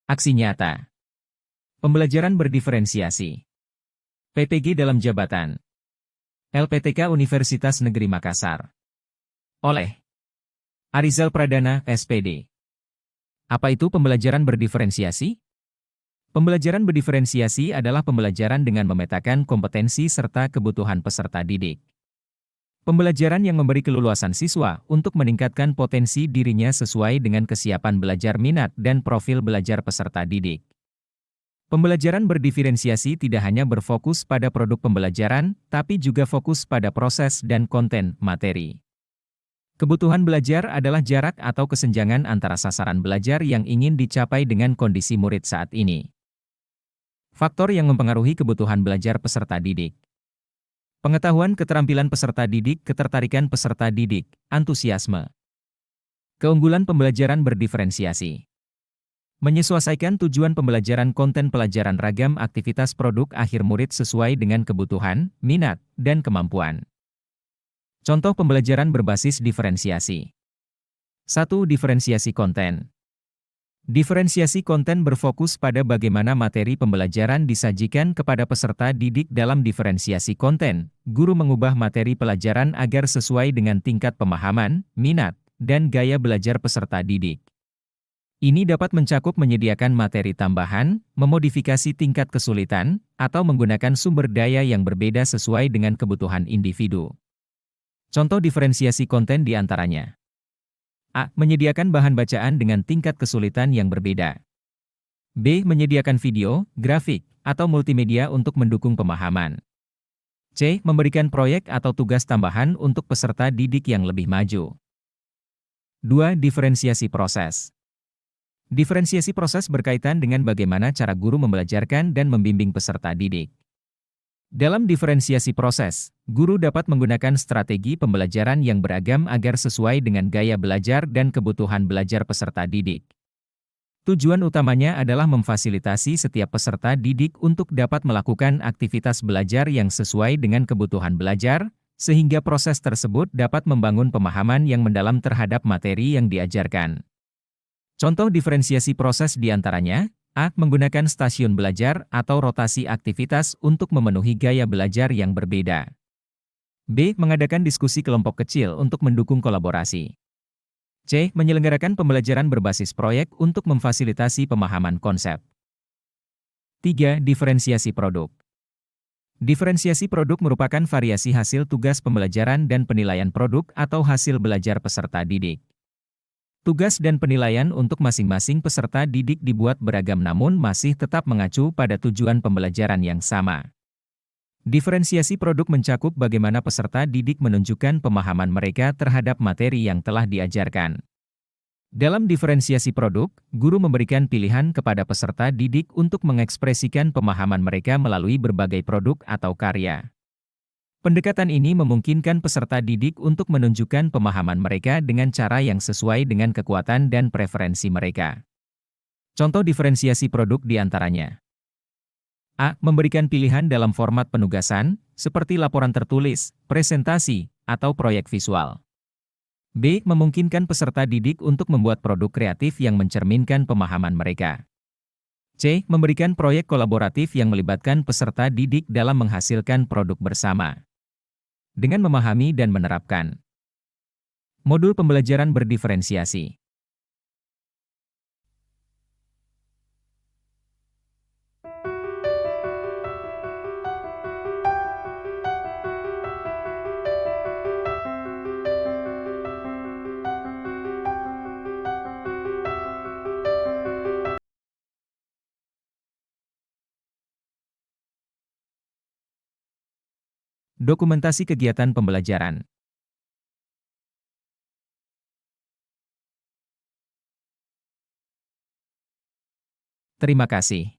Aksi nyata. Pembelajaran berdiferensiasi. PPG dalam jabatan. LPTK Universitas Negeri Makassar. Oleh Arizal Pradana, SPD. Apa itu pembelajaran berdiferensiasi? Pembelajaran berdiferensiasi adalah pembelajaran dengan memetakan kompetensi serta kebutuhan peserta didik. Pembelajaran yang memberi keleluasan siswa untuk meningkatkan potensi dirinya sesuai dengan kesiapan belajar minat dan profil belajar peserta didik. Pembelajaran berdiferensiasi tidak hanya berfokus pada produk pembelajaran, tapi juga fokus pada proses dan konten materi. Kebutuhan belajar adalah jarak atau kesenjangan antara sasaran belajar yang ingin dicapai dengan kondisi murid saat ini. Faktor yang mempengaruhi kebutuhan belajar peserta didik. Pengetahuan keterampilan peserta didik, ketertarikan peserta didik, antusiasme. Keunggulan pembelajaran berdiferensiasi. Menyesuaikan tujuan pembelajaran konten pelajaran ragam aktivitas produk akhir murid sesuai dengan kebutuhan, minat, dan kemampuan. Contoh pembelajaran berbasis diferensiasi. 1. Diferensiasi konten. Diferensiasi konten berfokus pada bagaimana materi pembelajaran disajikan kepada peserta didik. Dalam diferensiasi konten, guru mengubah materi pelajaran agar sesuai dengan tingkat pemahaman, minat, dan gaya belajar peserta didik. Ini dapat mencakup menyediakan materi tambahan, memodifikasi tingkat kesulitan, atau menggunakan sumber daya yang berbeda sesuai dengan kebutuhan individu. Contoh diferensiasi konten di antaranya. A. Menyediakan bahan bacaan dengan tingkat kesulitan yang berbeda. B. Menyediakan video, grafik, atau multimedia untuk mendukung pemahaman. C. Memberikan proyek atau tugas tambahan untuk peserta didik yang lebih maju. 2. Diferensiasi proses. Diferensiasi proses berkaitan dengan bagaimana cara guru membelajarkan dan membimbing peserta didik. Dalam diferensiasi proses, guru dapat menggunakan strategi pembelajaran yang beragam agar sesuai dengan gaya belajar dan kebutuhan belajar peserta didik. Tujuan utamanya adalah memfasilitasi setiap peserta didik untuk dapat melakukan aktivitas belajar yang sesuai dengan kebutuhan belajar, sehingga proses tersebut dapat membangun pemahaman yang mendalam terhadap materi yang diajarkan. Contoh diferensiasi proses di antaranya, A. Menggunakan stasiun belajar atau rotasi aktivitas untuk memenuhi gaya belajar yang berbeda. B. Mengadakan diskusi kelompok kecil untuk mendukung kolaborasi. C. Menyelenggarakan pembelajaran berbasis proyek untuk memfasilitasi pemahaman konsep. 3. Diferensiasi produk. Diferensiasi produk merupakan variasi hasil tugas pembelajaran dan penilaian produk atau hasil belajar peserta didik. Tugas dan penilaian untuk masing-masing peserta didik dibuat beragam namun masih tetap mengacu pada tujuan pembelajaran yang sama. Diferensiasi produk mencakup bagaimana peserta didik menunjukkan pemahaman mereka terhadap materi yang telah diajarkan. Dalam diferensiasi produk, guru memberikan pilihan kepada peserta didik untuk mengekspresikan pemahaman mereka melalui berbagai produk atau karya. Pendekatan ini memungkinkan peserta didik untuk menunjukkan pemahaman mereka dengan cara yang sesuai dengan kekuatan dan preferensi mereka. Contoh diferensiasi produk di antaranya. A. Memberikan pilihan dalam format penugasan, seperti laporan tertulis, presentasi, atau proyek visual. B. Memungkinkan peserta didik untuk membuat produk kreatif yang mencerminkan pemahaman mereka. C. Memberikan proyek kolaboratif yang melibatkan peserta didik dalam menghasilkan produk bersama. Dengan memahami dan menerapkan. Modul pembelajaran berdiferensiasi. Dokumentasi kegiatan pembelajaran. Terima kasih.